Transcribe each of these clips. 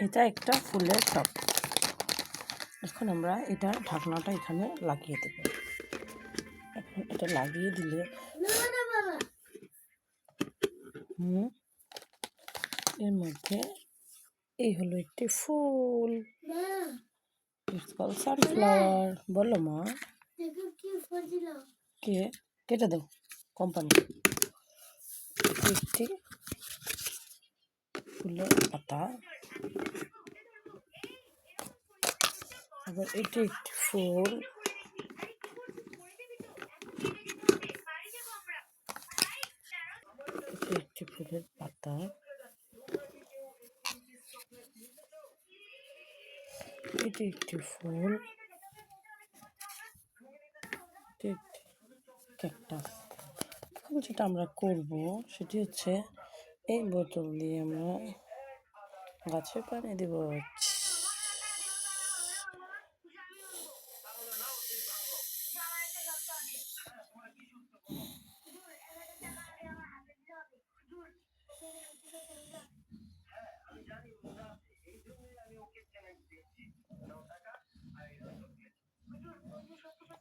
এটা একটা ফুলের টব। এখন আমরা এটা ঢাকনাটা এখানে লাগিয়ে দেব। এখন এটা লাগিয়ে দিলে এর মধ্যে এই হলো একটি ফুল, ইটস কল সানফ্লাওয়ার। বলো মা, কে কেটে দাও কোম্পানি। একটি ফুলের পাতা, আবার এটি একটি ফুল, এটি একটি ফুলের পাতা, এটি একটি ফুল, এটি একটি ক্যাকটাস। এখন যেটা আমরা করব সেটি হচ্ছে এই বোতল দিয়ে আমরা গাছে পানি দেব।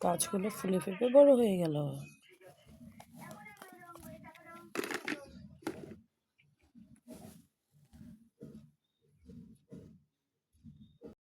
গাছগুলো ফুলে ফেপে বড় হয়ে গেল।